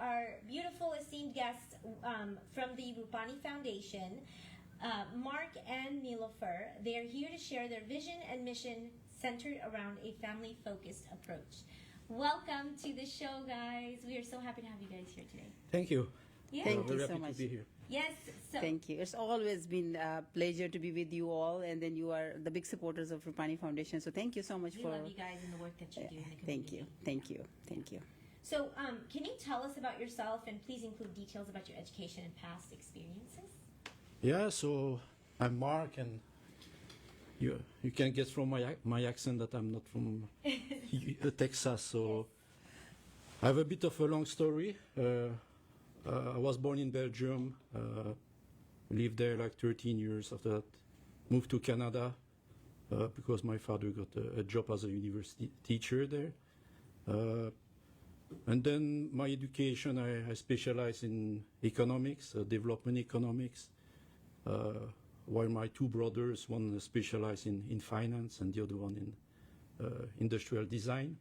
our beautiful esteemed guests from the Rupani Foundation, Marc and Neelofer. They are here to share their vision and mission centered around a family-focused approach. Welcome to the show, guys. We are so happy to have you guys here today. Thank you. Yeah. Thank you very so happy much. to be here. Yes. So Thank you. It's always been a pleasure to be with you all, and then you are the big supporters of Rupani Foundation. So thank you so much we for. love you guys and the work that you do in the community. Thank you. So, can you tell us about yourself and please include details about your education and past experiences? Yeah, so I'm Marc, and you can get from my accent that I'm not from Texas. So I have a bit of a long story. I was born in Belgium, lived there like 13 years. After that, moved to Canada because my father got a job as a university teacher there. And then my education, I specialize in economics, development economics, while my two brothers, one specialized in finance and the other one in industrial design.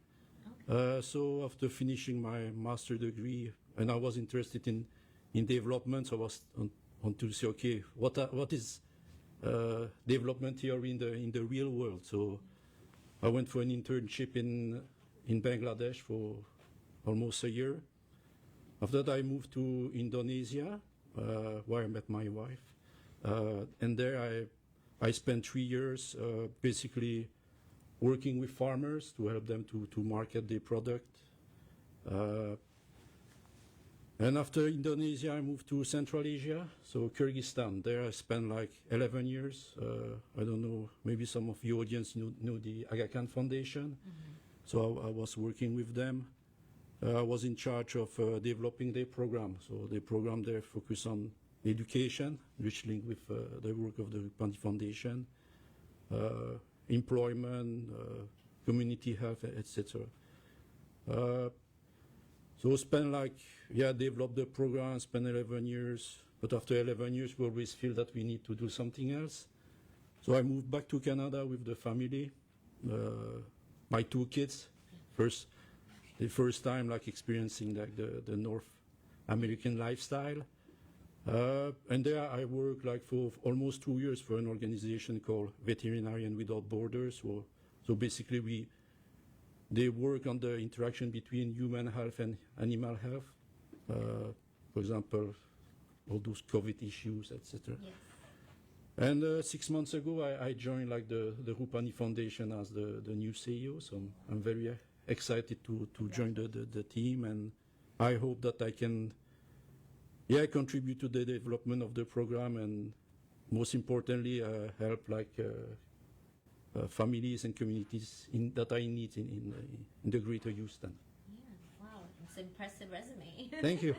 Okay. So after finishing my master degree, and I was interested in development, so I was on to say, okay, what is development theory in the real world? So I went for an internship in Bangladesh for almost a year. After that, I moved to Indonesia, where I met my wife. And there I spent 3 years basically working with farmers to help them to market their product. And after Indonesia, I moved to Central Asia, so Kyrgyzstan. There I spent like 11 years. I don't know, maybe some of the audience know the Aga Khan Foundation. Mm-hmm. So I was working with them. I was in charge of developing their program. So the program there focused on education, which linked with the work of the Rupani Foundation, employment, community health, etc. So spent developed the program, spent 11 years. But after 11 years, we always feel that we need to do something else. So I moved back to Canada with the family, my two kids. The first time experiencing the North American lifestyle. And there I worked for almost 2 years for an organization called Veterinarians Without Borders. So basically they work on the interaction between human health and animal health. For example, all those COVID issues, etc. Yes. And 6 months ago, I joined the Rupani Foundation as the new CEO. So I'm very excited to join the team, and I hope that I can contribute to the development of the program, and most importantly help families and communities that I need in the greater Houston. Yeah, wow, it's an impressive resume. Thank you.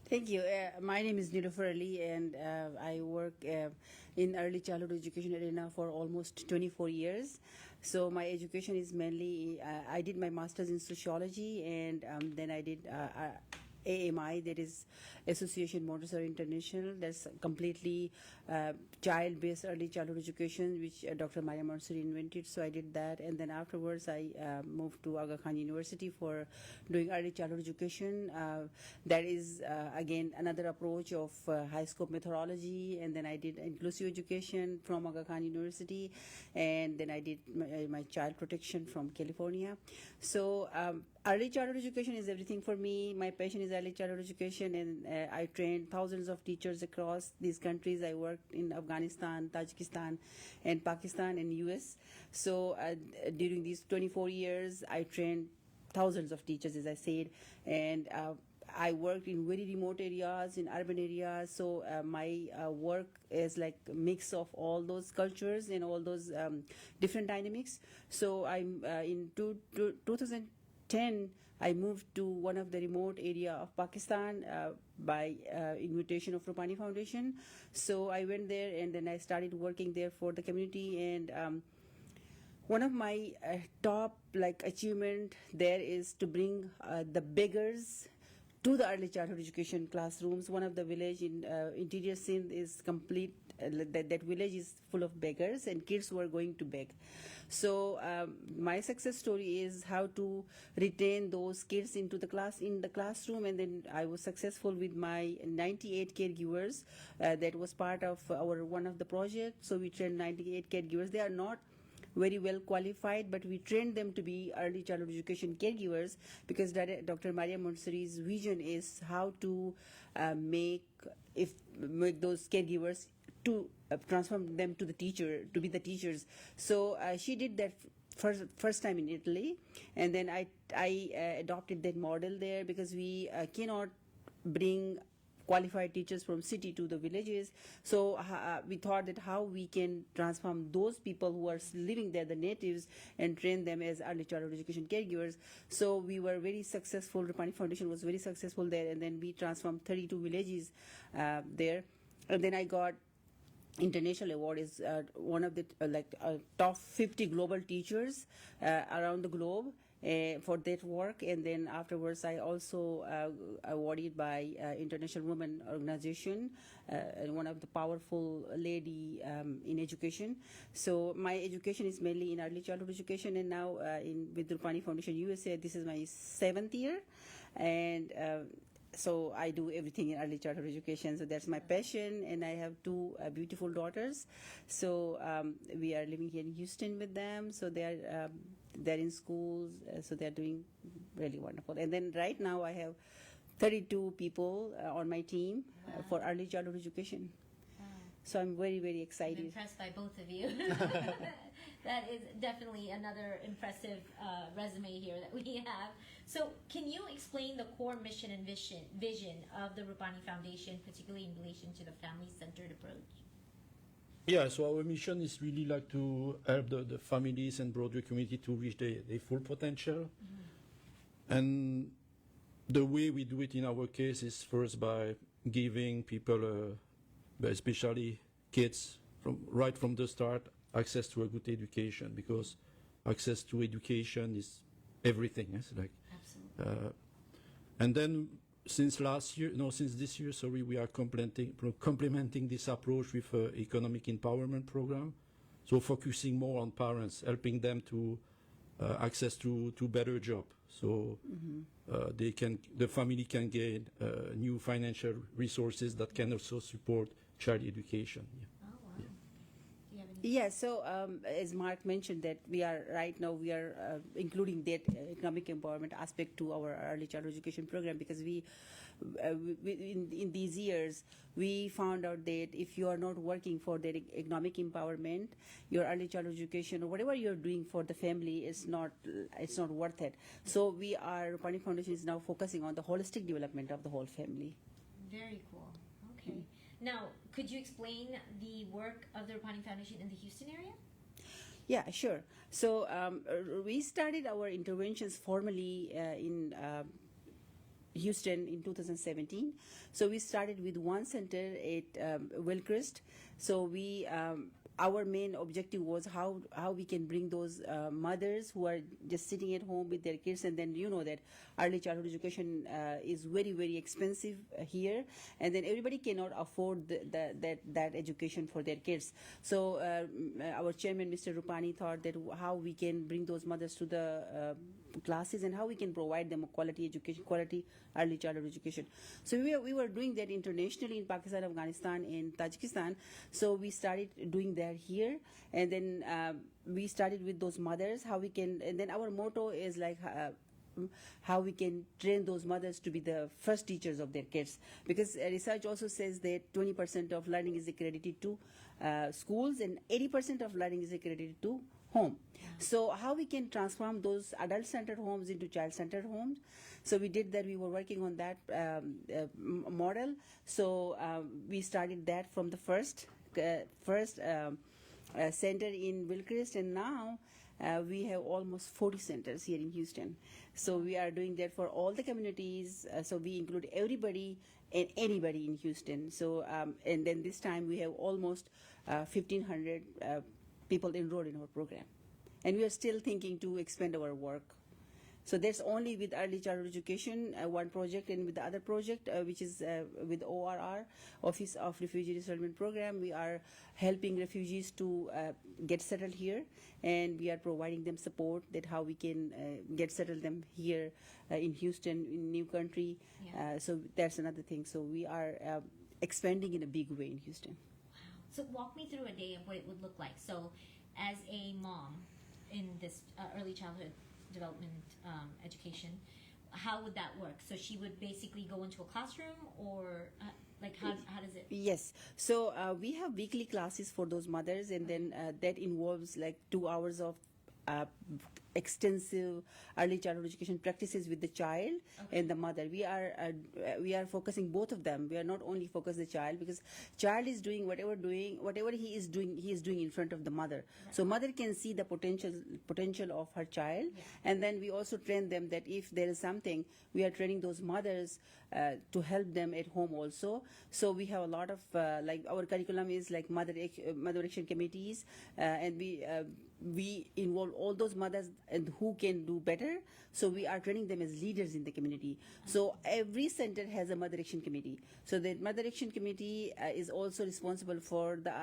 Thank you. My name is Neelofer Ali, and I work in early childhood education arena for almost 24 years. So my education is mainly, I did my master's in sociology, and then I did AMI, that is Association Montessori International. That's completely child-based early childhood education, which Dr. Maria Montessori invented. So I did that, and then afterwards I moved to Aga Khan University for doing early childhood education. That is again another approach of high scope methodology, and then I did inclusive education from Aga Khan University, and then I did my child protection from California. So early childhood education is everything for me. My passion is early childhood education, and I trained thousands of teachers across these countries. I worked in Afghanistan, Tajikistan, and Pakistan, and US. So during these 24 years, I trained thousands of teachers, as I said, and I worked in very remote areas, in urban areas. So my work is like a mix of all those cultures and all those different dynamics. So I'm in 2010, I moved to one of the remote area of Pakistan by invitation of Rupani Foundation. So I went there, and then I started working there for the community. And one of my top achievement there is to bring the beggars to the early childhood education classrooms. One of the village in interior Sindh is complete. That village is full of beggars and kids who are going to beg. So my success story is how to retain those kids into the classroom, and then I was successful with my 98 caregivers. That was part of our one of the projects. So we trained 98 caregivers. They are not very well qualified, but we trained them to be early childhood education caregivers, because Dr. Maria Montessori's vision is how to make those caregivers to transform them to be the teachers. So she did that first time in Italy, and then I adopted that model there, because we cannot bring qualified teachers from city to the villages. So we thought that how we can transform those people who are living there, the natives, and train them as early childhood education caregivers. So we were very successful. Rupani Foundation was very successful there, and then we transformed 32 villages there. And then I got international award is one of the top 50 global teachers around the globe for that work. And then afterwards I also awarded by International Women Organization, and one of the powerful lady in education. So my education is mainly in early childhood education, and now with Rupani Foundation USA, this is my 7th year, and so I do everything in early childhood education. So that's my passion, and I have 2 beautiful daughters. So we are living here in Houston with them. So they're in schools, so they're doing really wonderful. And then right now I have 32 people on my team for early childhood education. Wow. So I'm very, very excited. I'm impressed by both of you. That is definitely another impressive resume here that we have. So can you explain the core mission and vision of the Rupani Foundation, particularly in relation to the family-centered approach? Yeah, so our mission is really like to help the families and broader community to reach their full potential. Mm-hmm. And the way we do it in our case is first by giving people, especially kids, right from the start, access to a good education, because access to education is everything. Yes? Absolutely. And then since this year, we are complementing this approach with economic empowerment program. So focusing more on parents, helping them to access to better job. So the family can gain new financial resources that can also support child education. Yeah. Yeah, so as Mark mentioned, that we are including that economic empowerment aspect to our early childhood education program, because we in these years we found out that if you are not working for that economic empowerment, your early childhood education or whatever you're doing for the family it's not worth it. So Rupani Foundation is now focusing on the holistic development of the whole family. Very cool. Okay. Now, could you explain the work of the Rupani Foundation in the Houston area? Yeah, sure. So we started our interventions formally in Houston in 2017. So we started with one center at Wilcrest. So our main objective was how we can bring those mothers who are just sitting at home with their kids, and then you know that early childhood education is very, very expensive here, and then everybody cannot afford that education for their kids. So our chairman, Mr. Rupani, thought that how we can bring those mothers to the classes and how we can provide them a quality education, quality early childhood education. So we were doing that internationally in Pakistan, Afghanistan, and Tajikistan. So we started doing that here, and then we started with those mothers, and then our motto is like how we can train those mothers to be the first teachers of their kids, because research also says that 20% of learning is accredited to schools and 80% of learning is accredited to home. So how we can transform those adult-centered homes into child-centered homes. So we did that. We were working on that model. So we started that from the first center in Wilcrest, and now we have almost 40 centers here in Houston. So we are doing that for all the communities. So we include everybody and anybody in Houston. So and then this time we have almost 1,500 people enrolled in our program. And we are still thinking to expand our work. So that's only with early childhood education, one project, and with the other project, which is with ORR, Office of Refugee Resettlement Program, we are helping refugees to get settled here, and we are providing them support that how we can get settled them here in Houston, in new country. Yeah. So that's another thing. So we are expanding in a big way in Houston. So walk me through a day of what it would look like. So as a mom in this early childhood development education, how would that work? So she would basically go into a classroom, or like how does it? Yes. So we have weekly classes for those mothers, and then that involves like 2 hours of extensive early childhood education practices with the child and the mother. We are focusing both of them. We are not only focus the child, because child is doing whatever he is doing in front of the mother. Right. So mother can see the potential of her child, and then we also train them that if there is something, we are training those mothers to help them at home also. So we have a lot of like our curriculum is like mother action committees, and we involve all those mothers and who can do better. So we are training them as leaders in the community. So every center has a mother action committee. So the mother action committee is also responsible for the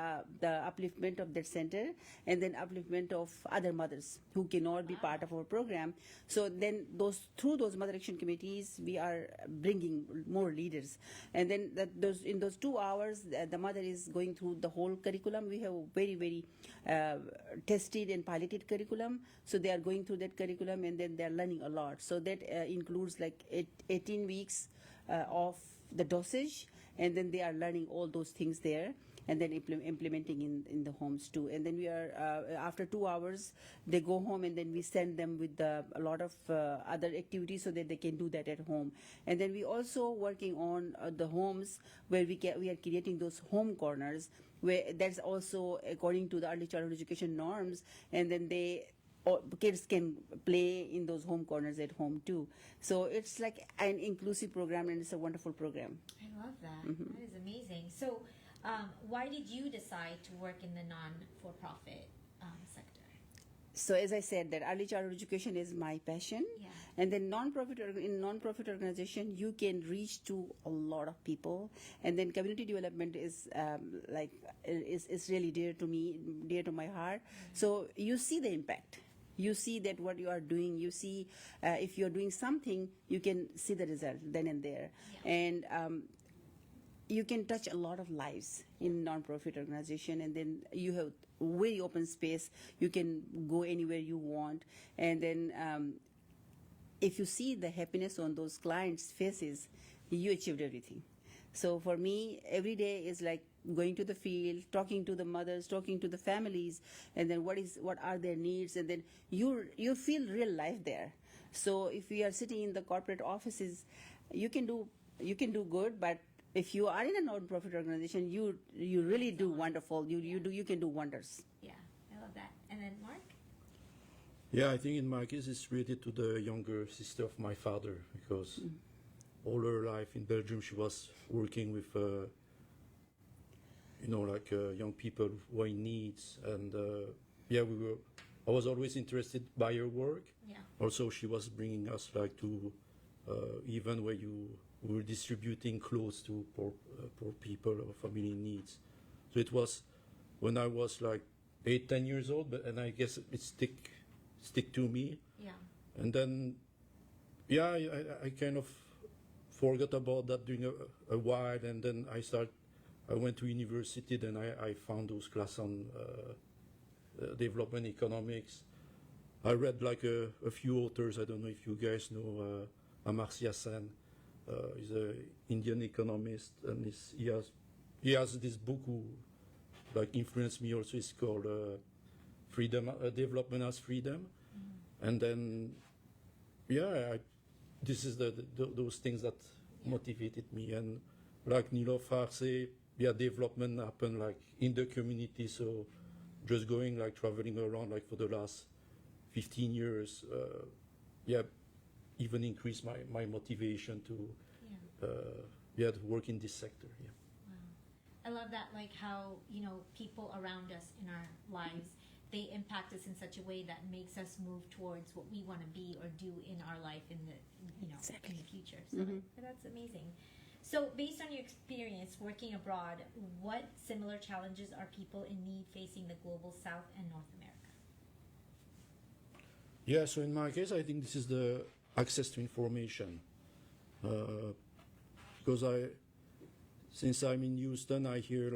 upliftment of that center, and then upliftment of other mothers who cannot be part of our program. So then through those mother action committees, we are bringing more leaders. And then in those 2 hours, the mother is going through the whole curriculum. We have a very, very tested and piloted curriculum. So they are going through that curriculum, and then they are learning a lot. So that includes like 18 weeks of the dosage, and then they are learning all those things there, and then implementing in the homes too. And then we are after 2 hours they go home, and then we send them with a lot of other activities so that they can do that at home. And then we also working on the homes where we are creating those home corners, where that's also according to the early childhood education norms, and then kids can play in those home corners at home too. So it's like an inclusive program, and it's a wonderful program. I love that. Mm-hmm. That is amazing. So why did you decide to work in the non-for-profit sector? So as I said, that early childhood education is my passion. Yeah. And then in non-profit organization, you can reach to a lot of people. And then community development is is really dear to me, dear to my heart. Mm-hmm. So you see the impact. You see that what you are doing. You see if you are doing something, you can see the result then and there. Yeah. And you can touch a lot of lives in non-profit organization, and then you have very open space. You can go anywhere you want, and then if you see the happiness on those clients' faces, you achieved everything. So for me, every day is like going to the field, talking to the mothers, talking to the families, and then what are their needs, and then you feel real life there. So if we are sitting in the corporate offices, you can do good, but if you are in a non-profit organization, you really do wonderful. You can do wonders. Yeah, I love that. And then Mark? Yeah, I think in my case it's related to the younger sister of my father, because all her life in Belgium she was working with young people who are in needs, and I was always interested by her work. Yeah. Also, she was bringing us like to even where we were distributing clothes to poor people or family in needs. So it was when I was like 8-10 years old, and I guess it stick to me. Yeah. And then, I kind of forgot about that during a while, and then I went to university, then I found those classes on development economics. I read like a few authors. I don't know if you guys know Amartya Sen. He's an Indian economist, and he has this book who like influenced me also. It's called Freedom, Development as Freedom. Mm-hmm. And then, this is those things that motivated me. And like Neelofer say, development happened like in the community. So just going like traveling around like for the last 15 years, even increased my motivation to to work in this sector. Yeah. Wow. I love that, like how people around us in our lives, they impact us in such a way that makes us move towards what we want to be or do in our life in the Exactly. in the future. So that's amazing. So based on your experience working abroad, what similar challenges are people in need facing the global South and North America? Yeah, so in my case, I think this is the access to information. Because since I'm in Houston, I hear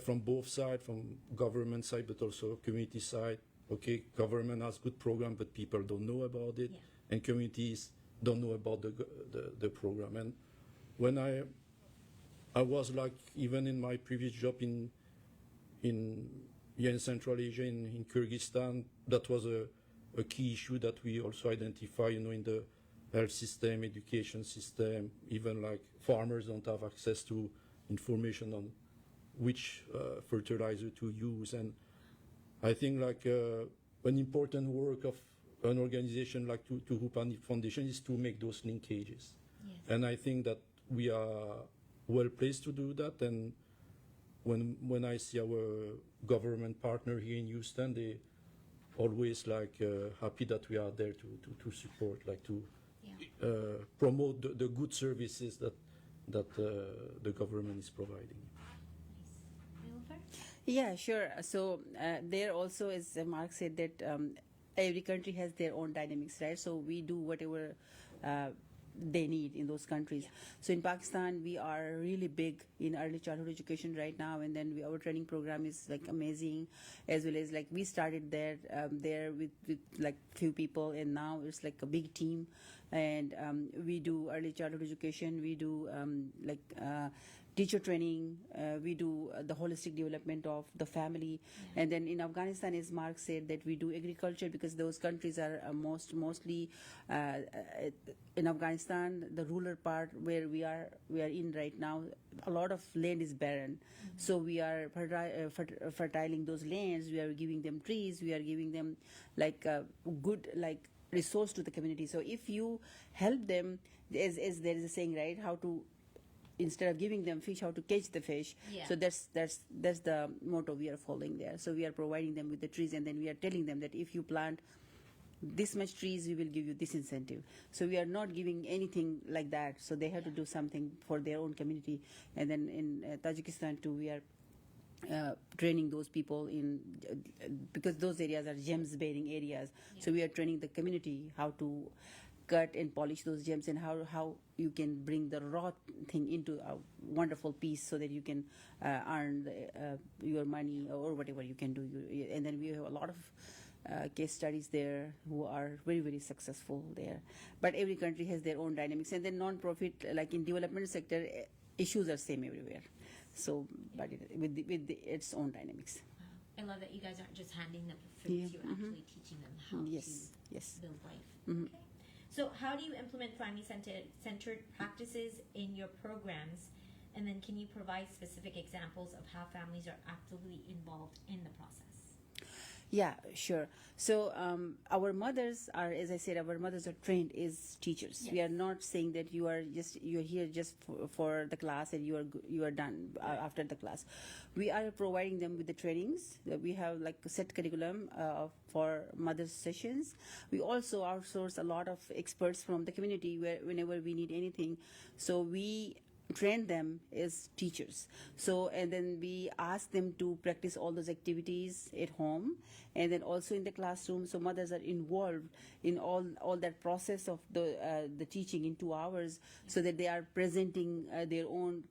from both sides, from government side, but also community side. Okay, government has good program, but people don't know about it, and communities don't know about the program. And when I was even in my previous job in Central Asia, in Kyrgyzstan, that was a key issue that we also identify, in the health system, education system, even farmers don't have access to information on which fertilizer to use. And I think an important work of an organization like to Rupani Foundation is to make those linkages. Yes. And I think that we are well placed to do that. And when I see our government partner here in Houston, they always happy that we are there to support, promote the good services that the government is providing. Neelofer? Yeah, sure. So there also, as Mark said, that every country has their own dynamics, right? So we do whatever they need in those countries. Yeah. So in Pakistan, we are really big in early childhood education right now, and then our training program is amazing, as well as we started there with few people, and now it's a big team, and we do early childhood education, we do teacher training, we do the holistic development of the family, and then in Afghanistan, as Mark said, that we do agriculture, because those countries are mostly in Afghanistan, the rural part where we are in right now, a lot of land is barren. So we are fertiling those lands, we are giving them trees, we are giving them good resource to the community. So if you help them, as there is a saying, right, how to, instead of giving them fish, how to catch the fish. Yeah. So that's the motto we are following there. So we are providing them with the trees, and then we are telling them that if you plant this much trees, we will give you this incentive. So we are not giving anything like that. So they have to do something for their own community. And then in Tajikistan too, we are training those people because those areas are gems bearing areas. Yeah. So we are training the community how to cut and polish those gems, and how you can bring the raw thing into a wonderful piece, so that you can earn your money or whatever you can do. And then we have a lot of case studies there who are very, very successful there. But every country has their own dynamics, and then non-profit, like in development sector, issues are same everywhere. So, but with its own dynamics. I love that you guys aren't just handing them fruits, you're actually teaching them how to build life. Okay. So how do you implement family-centered practices in your programs? And then can you provide specific examples of how families are actively involved in the process? Yeah, sure. So our mothers are, as I said, our mothers are trained as teachers. Yes. We are not saying that you're here just for the class and you are done after the class. We are providing them with the trainings. We have a set curriculum for mothers sessions. We also outsource a lot of experts from the community whenever we need anything. So we train them as teachers. So, and then we ask them to practice all those activities at home, and then also in the classroom. So mothers are involved in all that process of the teaching in 2 hours, so that they are presenting their own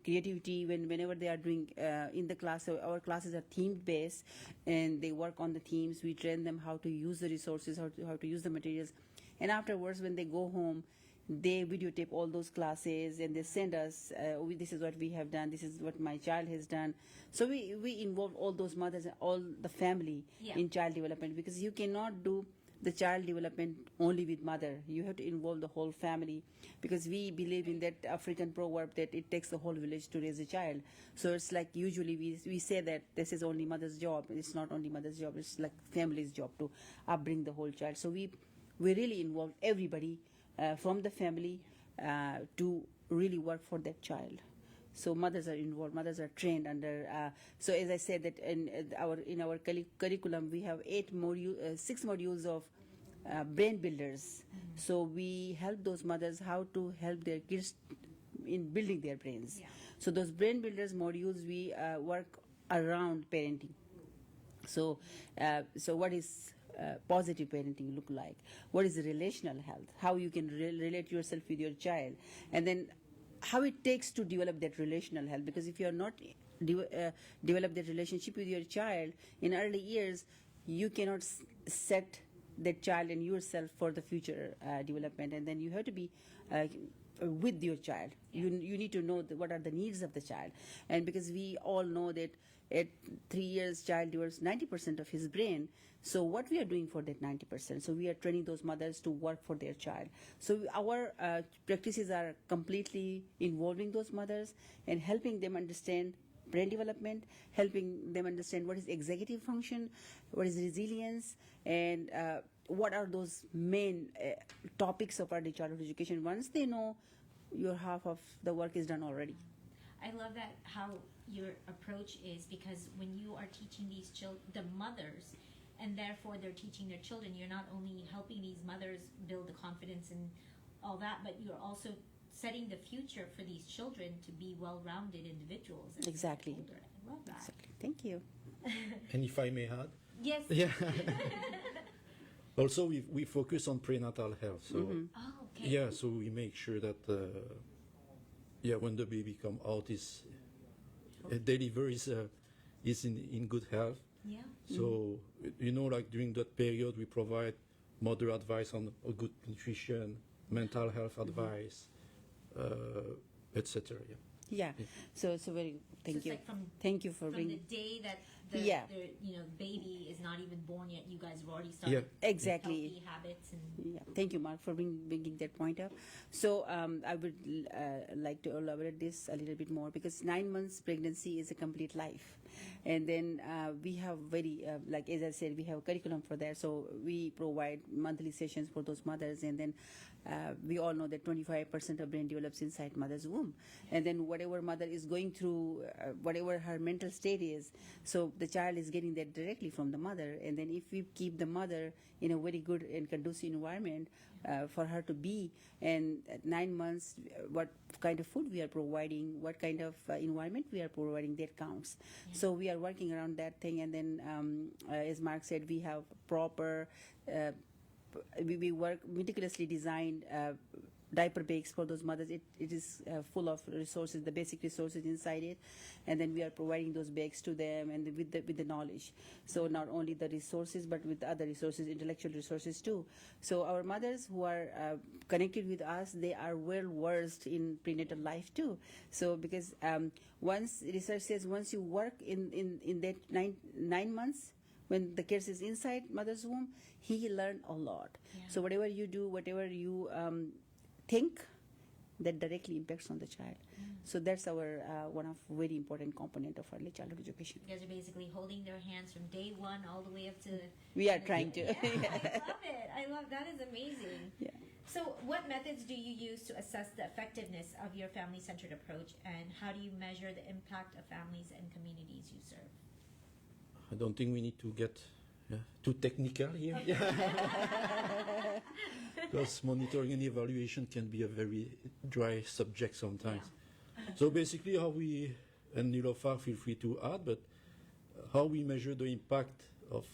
creativity whenever they are doing in the class. So our classes are themed based, and they work on the themes. We train them how to use the resources, how to use the materials, and afterwards when they go home, they videotape all those classes, and they send us, this is what we have done, this is what my child has done. So we involve all those mothers and all the family in child development, because you cannot do the child development only with mother. You have to involve the whole family, because we believe in that African proverb that it takes the whole village to raise a child. So it's usually we say that this is only mother's job. It's not only mother's job, it's family's job to upbring the whole child. So we really involve everybody from the family to really work for that child. So mothers are involved. Mothers are trained under. So as I said, that in our curriculum we have 6 modules of brain builders. So we help those mothers how to help their kids in building their brains. Yeah. So those brain builders modules we work around parenting. So what is positive parenting look like? What is relational health? How you can relate yourself with your child, and then how it takes to develop that relational health. Because if you are not develop that relationship with your child in early years, you cannot set that child and yourself for the future development. And then you have to be with your child. You need to know what are the needs of the child. And because we all know that at 3 years child develops 90% of his brain, so what we are doing for that 90%? So we are training those mothers to work for their child. So our practices are completely involving those mothers and helping them understand brain development, helping them understand what is executive function, what is resilience, and what are those main topics of early childhood education. Once they know, your half of the work is done already. I love that how your approach is, because when you are teaching these the mothers, and therefore they're teaching their children, you're not only helping these mothers build the confidence and all that, but you're also setting the future for these children to be well-rounded individuals. As Exactly. they get older. I love that. Exactly. Thank you. And if I may add, Yes. yeah. Also, we focus on prenatal health. So Oh, okay. yeah, so we make sure that when the baby come out, delivery is in good health. Yeah. So like during that period, we provide mother advice on a good nutrition, mental health advice, etc. Yeah. So very thank it's you. like Thank you for from bringing. the day that the baby is not even born yet, you guys have already started Exactly. healthy habits and Yeah, thank you, Mark, for bringing that point up. So I would like to elaborate this a little bit more, because 9 months pregnancy is a complete life. And then we have very, like as I said, we have a curriculum for that. So we provide monthly sessions for those mothers. And then we all know that 25% of brain develops inside mother's womb. And then whatever mother is going through, whatever her mental state is, so the child is getting that directly from the mother. And then if we keep the mother in a very good and conducive environment for her to be, and at 9 months, what kind of food we are providing, what kind of environment we are providing, that counts. So we are working around that thing. And then as Mark said, we have proper we work meticulously designed diaper bags for those mothers. It is full of resources, the basic resources inside it, and then we are providing those bags to them, and with the knowledge. So not only the resources, but with other resources, intellectual resources too. So our mothers who are connected with us, they are well versed in prenatal life too. So because once research says, once you work in that nine months, when the kid is inside mother's womb, he learned a lot. Yeah. So whatever you do, whatever you think, that directly impacts on the child. So that's our one of very important component of early childhood education. you guys are basically holding their hands from day one all the way up to. We are trying to. Yeah, I love it. I love that. Is amazing. Yeah. So, what methods do you use to assess the effectiveness of your family-centered approach, and how do you measure the impact of families and communities you serve? I don't think we need to get too technical here. Because monitoring and evaluation can be a very dry subject sometimes. So basically how we, and Neelofer feel free to add, but how we measure the impact of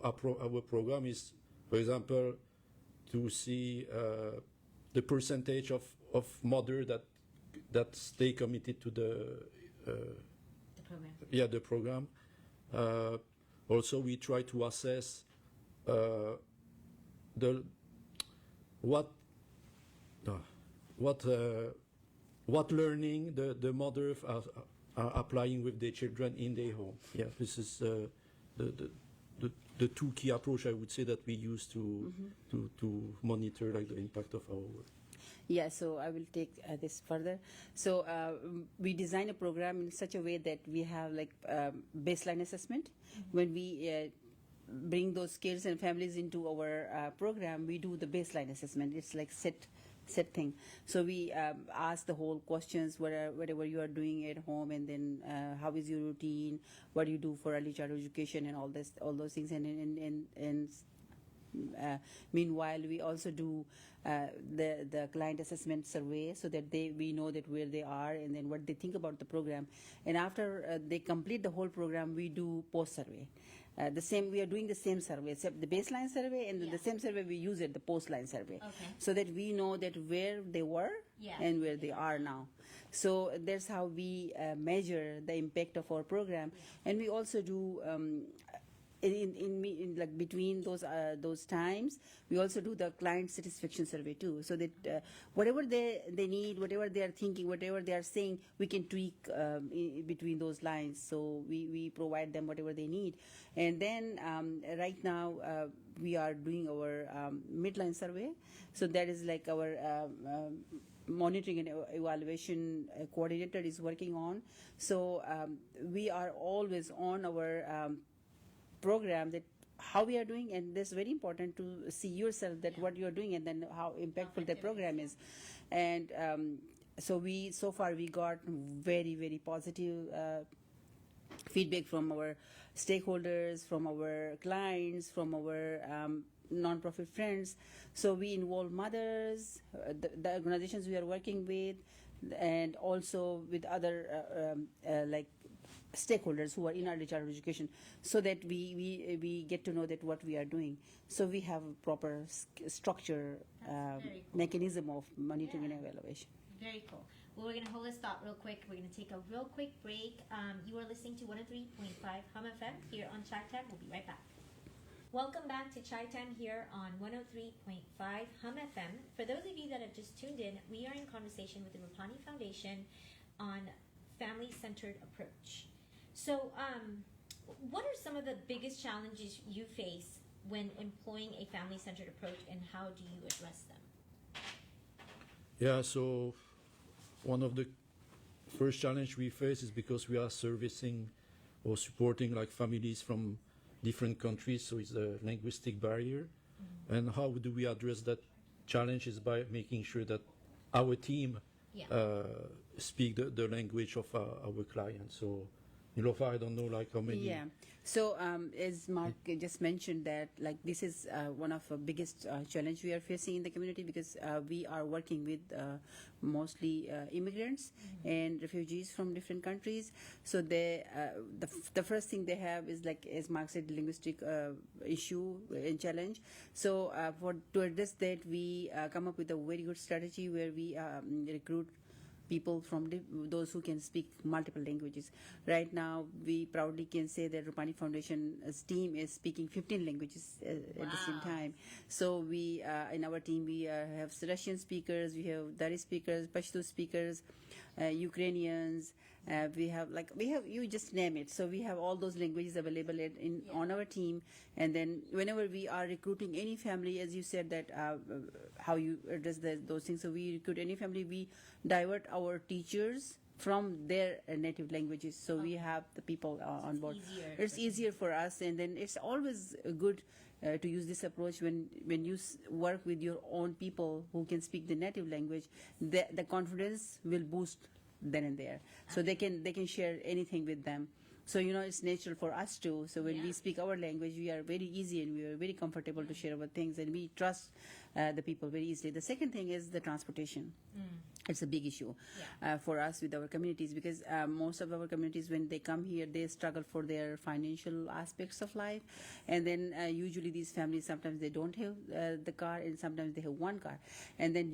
our program is, for example, to see the percentage of mothers that stay committed to the program. The program. Also, we try to assess what learning the mothers are applying with their children in their home. Yeah, this is the two key approach I would say that we use to monitor like the impact of our work. Yeah, so I will take this further. So we design a program in such a way that we have like baseline assessment. When we bring those kids and families into our program, we do the baseline assessment. It's like set set thing. So we ask the whole questions, whatever you are doing at home, and then how is your routine, what do you do for early childhood education, and all those things. And meanwhile, we also do the client assessment survey, so that we know that where they are and then what they think about the program. And after they complete the whole program, we do post survey. We are doing the same survey, except the baseline survey, and the same survey we use at the post-line survey, so that we know that where they were and where they are now. So that's how we measure the impact of our program. And we also do in like between those times, we also do the client satisfaction survey too, so that whatever they need, whatever they are thinking, whatever they are saying, we can tweak between those lines. So we provide them whatever they need. And then right now we are doing our midline survey. So that is like our monitoring and evaluation coordinator is working on. So we are always on our program, that how we are doing, and that's very important to see yourself that what you are doing and then how impactful the program is. And so far we got very, very positive feedback from our stakeholders, from our clients, from our non-profit friends. So we involve mothers, the organizations we are working with, and also with other like stakeholders who are in early childhood education, so that we get to know that what we are doing. So we have a proper structure mechanism of monitoring and evaluation. Very cool. Well, we're going to hold this thought real quick. We're going to take a real quick break. You are listening to 103.5 Hum FM here on Chai Time. We'll be right back. Welcome back to Chai Time here on 103.5 Hum FM. For those of you that have just tuned in, we are in conversation with the Rupani Foundation on family-centered approach. So, what are some of the biggest challenges you face when employing a family-centered approach, and how do you address them? Yeah, so one of the first challenge we face is because we are servicing or supporting like families from different countries, so it's a linguistic barrier. Mm-hmm. And how do we address that challenge is by making sure that our team speak the language of our clients. So Neelofer, I don't know like how many. Yeah. So as Mark just mentioned, that like this is one of the biggest challenge we are facing in the community, because we are working with mostly immigrants and refugees from different countries. So the first thing they have is, like as Mark said, the linguistic issue and challenge. So to address that, we come up with a very good strategy where we recruit people from those who can speak multiple languages. Right now, we proudly can say that Rupani Foundation's team is speaking 15 languages at the same time. So we, in our team, we have Russian speakers, we have Dari speakers, Pashto speakers, Ukrainians. We have you just name it. So we have all those languages available on our team. And then whenever we are recruiting any family, as you said that how you address those things. So we recruit any family, we divert our teachers from their native languages. So we have the people on board. It's easier for us, and then it's always good to use this approach when you work with your own people who can speak the native language. The confidence will boost then and there, so they can share anything with them. So it's natural for us too. So when we speak our language, we are very easy and we are very comfortable to share our things, and we trust the people very easily. The second thing is the transportation. It's a big issue for us with our communities, because most of our communities, when they come here, they struggle for their financial aspects of life. And then usually these families, sometimes they don't have the car, and sometimes they have one car. And then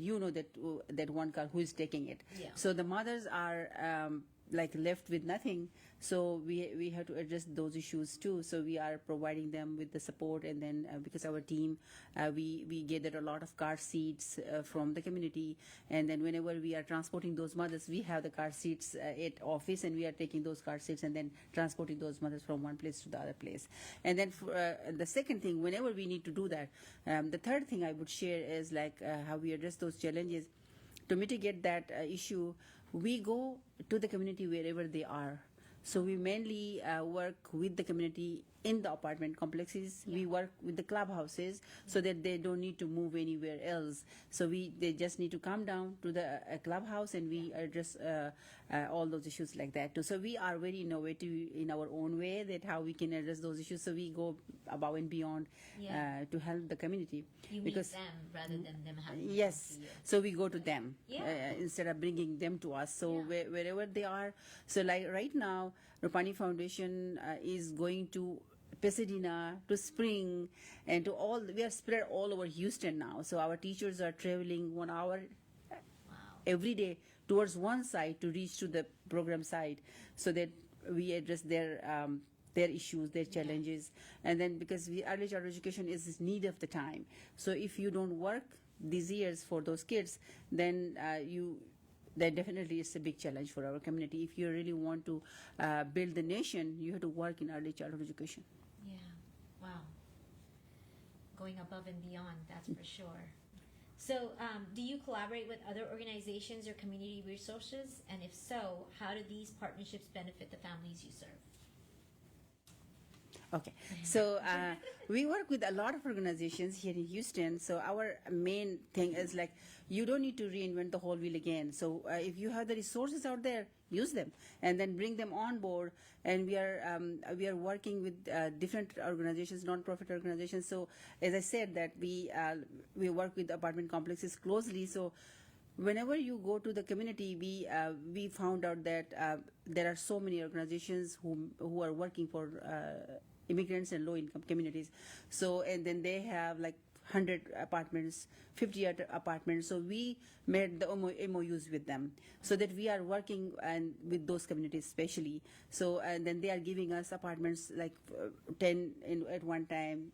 that one car, who is taking it? Yeah. So the mothers are left with nothing. So we have to address those issues too. So we are providing them with the support, and then because our team, we gather a lot of car seats from the community, and then whenever we are transporting those mothers, we have the car seats at office, and we are taking those car seats and then transporting those mothers from one place to the other place. And then the second thing, whenever we need to do that, the third thing I would share is how we address those challenges. To mitigate that issue, we go to the community wherever they are. So we mainly work with the community in the apartment complexes. We work with the clubhouses so that they don't need to move anywhere else. So they just need to come down to the clubhouse, and we address all those issues like that too. So we are very innovative in our own way, that how we can address those issues. So we go above and beyond to help the community. You meet them rather than them having to Yes, come to you. so we go to them Yeah. instead of bringing them to us. So wherever they are. So like right now, Rupani Foundation is going to Pasadena, to Spring, and to all. We are spread all over Houston now. So our teachers are traveling 1 hour every day towards one side to reach to the program site, so that we address their issues, their challenges. And then because early childhood education is need of the time. So if you don't work these years for those kids, then that definitely is a big challenge for our community. If you really want to build the nation, you have to work in early childhood education. Yeah. Wow. Going above and beyond, that's for sure. So, do you collaborate with other organizations or community resources? And if so, how do these partnerships benefit the families you serve? Okay, so we work with a lot of organizations here in Houston. So our main thing is like, you don't need to reinvent the whole wheel again. So if you have the resources out there, use them and then bring them on board. And we are working with different organizations, non-profit organizations. So as I said, that we work with apartment complexes closely. So whenever you go to the community, we found out that there are so many organizations who are working for immigrants and low-income communities. So, and then they have like 100 apartments, 50 apartments. So we made the MOUs with them, so that we are working and with those communities especially. So, and then they are giving us apartments like 10 at one time,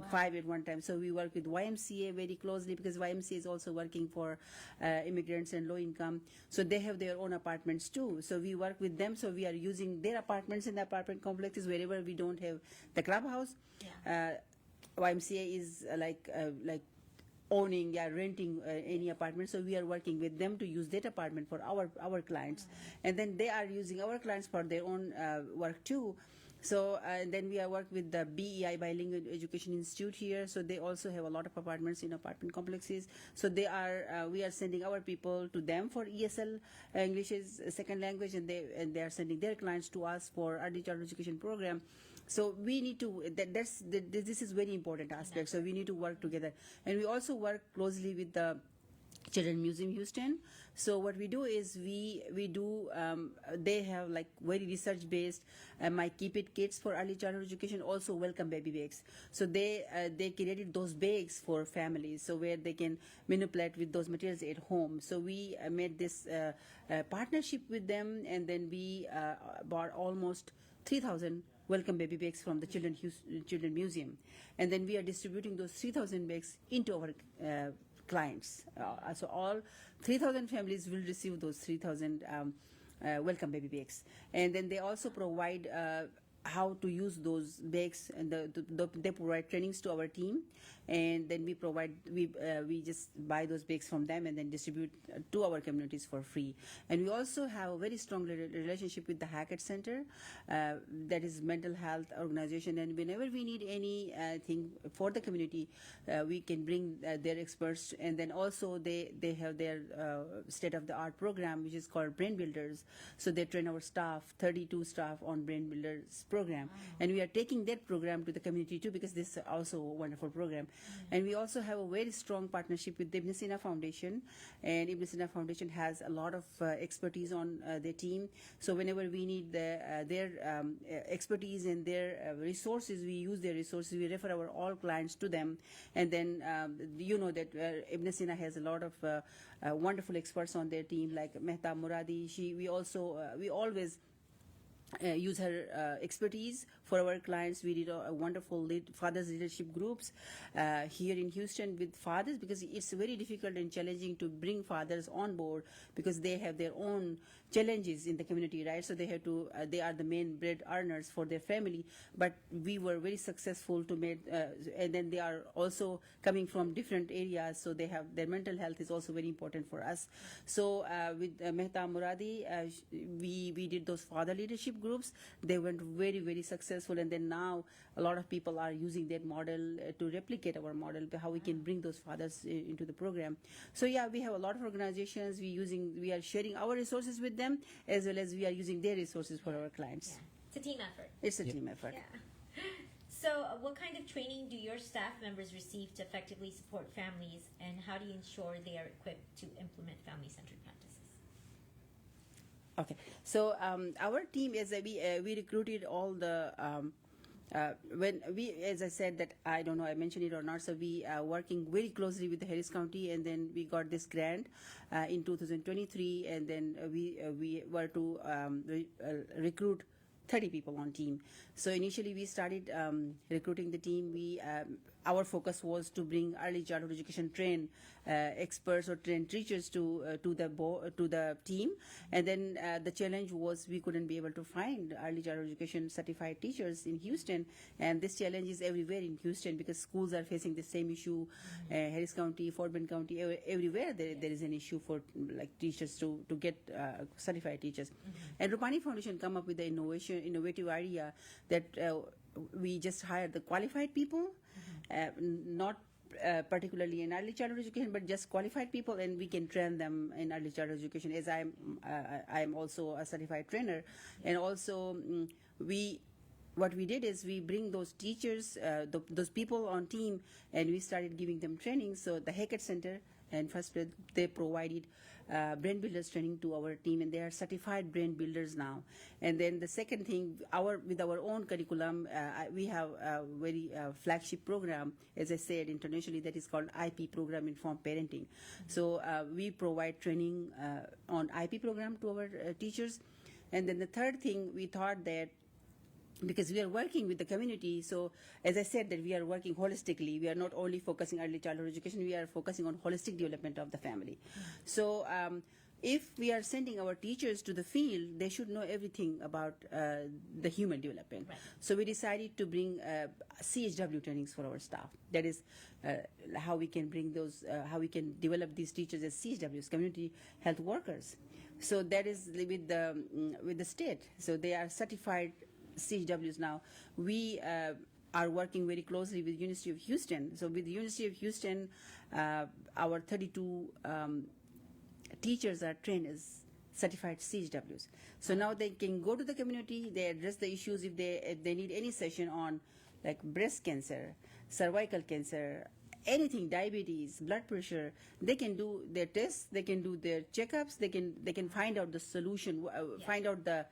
5 at one time. So we work with YMCA very closely, because YMCA is also working for immigrants and low income. So they have their own apartments too. So we work with them. So we are using their apartments in the apartment complexes wherever we don't have the clubhouse. YMCA is like owning, renting any apartment. So we are working with them to use that apartment for our clients. And then they are using our clients for their own work too. So then we are work with the BEI, Bilingual Education Institute here. So they also have a lot of apartments in apartment complexes. So we are sending our people to them for ESL, English is a second language, and they are sending their clients to us for early childhood education program. So we need to, this is very important aspect. So we need to work together. And we also work closely with the Children Museum Houston. So what we do is we do they have like very research based my Keep It kits for early childhood education, also welcome baby bags. So they created those bags for families, so where they can manipulate with those materials at home. So we made this partnership with them, and then we bought almost 3,000 welcome baby bags from the Children Museum, and then we are distributing those 3,000 bags into our clients. So all 3,000 families will receive those 3,000 welcome baby bags. And then they also provide how to use those bags, and they provide trainings to our team, and then we just buy those bags from them and then distribute to our communities for free. And we also have a very strong relationship with the Hackett Center, that is mental health organization, and whenever we need any thing for the community, we can bring their experts. And then also they have their state-of-the-art program, which is called Brain Builders. So they train our staff, 32 staff on Brain Builders program. Wow. And we are taking that program to the community too, because this is also a wonderful program. And we also have a very strong partnership with the Ibn Sina Foundation, and Ibn Sina Foundation has a lot of expertise on their team. So whenever we need their expertise and their resources, we use their resources. We refer our all clients to them, and then you know that Ibn Sina has a lot of wonderful experts on their team, like Mehta Muradi. We always use her expertise for our clients. We did a wonderful fathers leadership groups here in Houston with fathers, because it's very difficult and challenging to bring fathers on board, because they have their own challenges in the community, right? So they have to, they are the main bread earners for their family. But we were very successful to make, and then they are also coming from different areas, so they have their mental health is also very important for us. So with Mehta Muradi, we did those father leadership groups. They went very, very successful, and then now a lot of people are using that model to replicate our model, how we can bring those fathers into the program. So yeah, we have a lot of organizations. We are sharing our resources with them, as well as we are using their resources for our clients. It's a team effort. It's a team effort. Yeah. So, what kind of training do your staff members receive to effectively support families, and how do you ensure they are equipped to implement family-centered practices? Okay, so our team is we recruited all the when we, as I said, that I don't know I mentioned it or not. So we are working very closely with the Harris County, and then we got this grant in 2023, and then we were to recruit 30 people on team. So initially we started recruiting the team. Our focus was to bring early childhood education trained experts or trained teachers to the team, and then the challenge was we couldn't be able to find early childhood education certified teachers in Houston, and this challenge is everywhere in Houston because schools are facing the same issue. Harris County, Fort Bend County, everywhere there is an issue for like teachers to get certified teachers. And Rupani Foundation come up with the innovative idea that we just hire the qualified people, not particularly in early childhood education, but just qualified people, and we can train them in early childhood education. As I'm also a certified trainer, and also what we did is we bring those teachers, those people on team, and we started giving them training. So the Hackett Center and first they provided brain builders training to our team, and they are certified brain builders now. And then the second thing, with our own curriculum, we have a very flagship program, as I said, internationally, that is called IP program, Informed Parenting. So we provide training on IP program to our teachers. And then the third thing, we thought that because we are working with the community, so as I said, that we are working holistically. We are not only focusing early childhood education, we are focusing on holistic development of the family. So if we are sending our teachers to the field, they should know everything about the human development. Right. So we decided to bring CHW trainings for our staff. That is how we can bring those, how we can develop these teachers as CHWs, community health workers. So that is with the state. So they are certified CHWs now. We are working very closely with University of Houston. So with the University of Houston, our 32 teachers are trained as certified CHWs. So now they can go to the community, they address the issues if they need any session on like breast cancer, cervical cancer, anything, diabetes, blood pressure. They can do their tests, they can do their checkups, they can find out the solution, find out the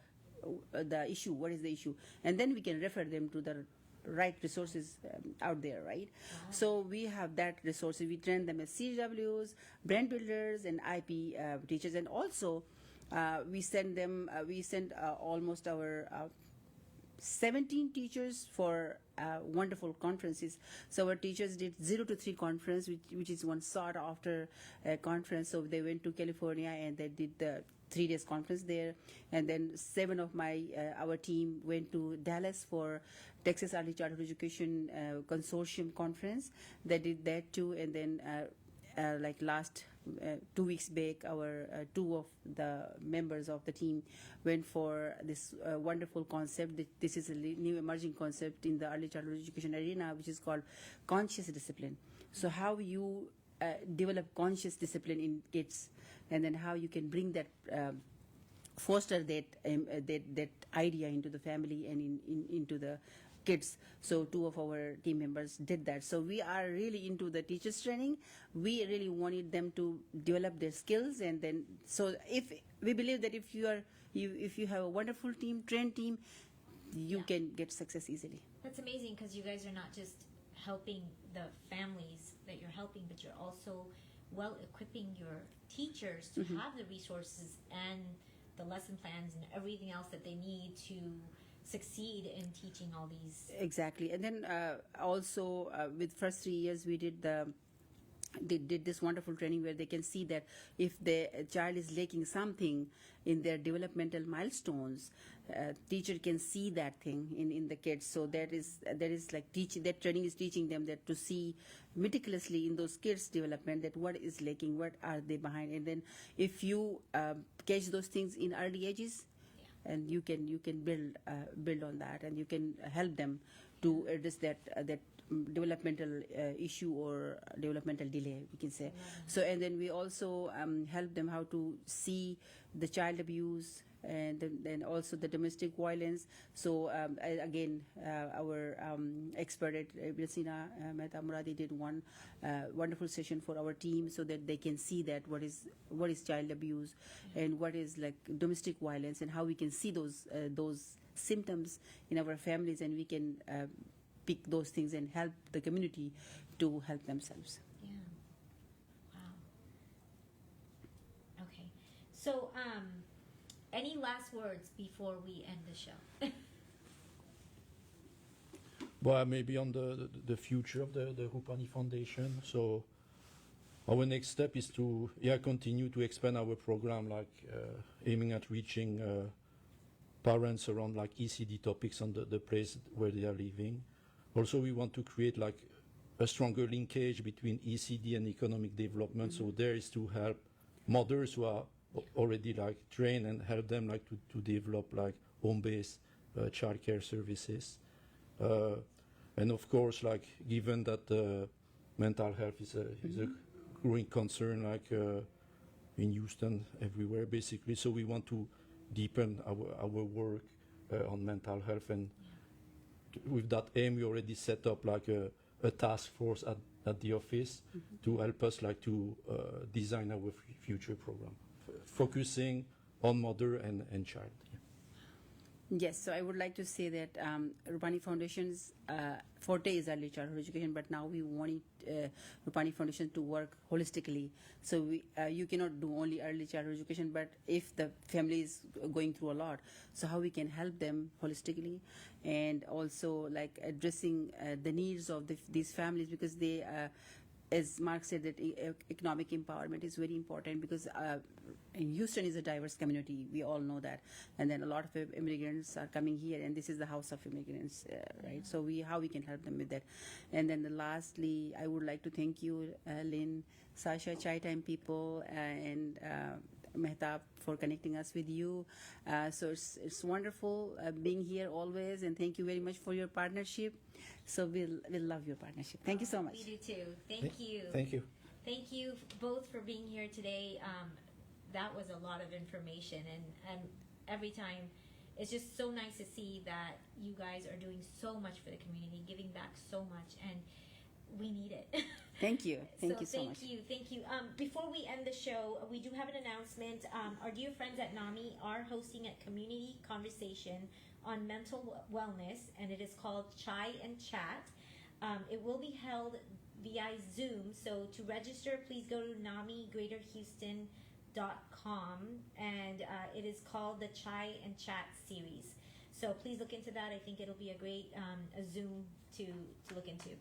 issue, what is the issue, and then we can refer them to the right resources out there, right? Wow. So we have that resources. We train them as CHWs, brand builders, and IP teachers, and also we send almost our 17 teachers for wonderful conferences. So our teachers did 0 to 3 conference, which is one sought after conference. So they went to California and they did the 3 days conference there, and then 7 of our team went to Dallas for Texas Early Childhood Education Consortium conference. They did that too, and then like last 2 weeks back, our 2 of the members of the team went for this wonderful concept. This is a new emerging concept in the early childhood education arena, which is called conscious discipline. So how you develop conscious discipline in kids, and then how you can bring that, foster that idea into the family and into the kids. So 2 of our team members did that. So we are really into the teachers training. We really wanted them to develop their skills, and then so if we believe that if you have a wonderful team, trained team, you can get success easily. That's amazing, because you guys are not just helping the families that you're helping, but you're also equipping your teachers to have the resources and the lesson plans and everything else that they need to succeed in teaching all these. Exactly. And then also with first 3 years we they did this wonderful training where they can see that if the child is lacking something in their developmental milestones, teacher can see that thing in the kids. So that is like teaching. That training is teaching them that to see meticulously in those kids' development that what is lacking, what are they behind, and then if you catch those things in early ages, and you can build on that, and you can help them to address that developmental issue or developmental delay, we can say. So, and then we also help them how to see the child abuse and then also the domestic violence. So again, our expert at Bilsina Mehta Muradi did one wonderful session for our team, so that they can see that what is child abuse and what is like domestic violence, and how we can see those symptoms in our families, and we can pick those things and help the community to help themselves. Yeah. Wow. Okay. So, any last words before we end the show? Well, maybe on the future of the Rupani Foundation. So our next step is to continue to expand our program, like aiming at reaching parents around like ECD topics on the place where they are living. Also, we want to create like a stronger linkage between ECD and economic development. So there is to help mothers who are already like trained, and help them like to develop like home-based childcare services. And of course, like given that mental health is a growing concern, like in Houston, everywhere basically. So we want to deepen our work on mental health, and with that aim, we already set up like a task force at the office to help us like to design our future program, focusing on mother and child. Yes, so I would like to say that Rupani Foundation's forte is early childhood education, but now we want Rupani Foundation to work holistically. So you cannot do only early childhood education, but if the family is going through a lot, so how we can help them holistically, and also like addressing the needs of these families, because they, as Mark said, that economic empowerment is very important, because Houston is a diverse community. We all know that, and then a lot of immigrants are coming here, and this is the house of immigrants, right? So how we can help them with that. And then lastly, I would like to thank you, Lynn, Sasha, Chai Time people, and Mehtab for connecting us with you. So it's wonderful being here always, and thank you very much for your partnership. So we'll love your partnership. Thank you so much. We do too. Thank you. Thank you. Thank you both for being here today. That was a lot of information, and every time it's just so nice to see that you guys are doing so much for the community, giving back so much, and we need it. Thank you. Thank you so much. Thank you. Before we end the show, we do have an announcement. Our dear friends at NAMI are hosting a community conversation on mental wellness, and it is called Chai and Chat. It will be held via Zoom, so to register, please go to NAMIGreaterHouston.com, and it is called the Chai and Chat series. So please look into that. I think it'll be a great a Zoom to look into.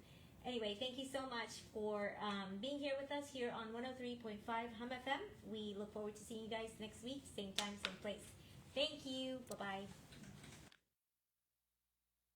Anyway, thank you so much for being here with us here on 103.5 Hum FM. We look forward to seeing you guys next week, same time, same place. Thank you. Bye-bye.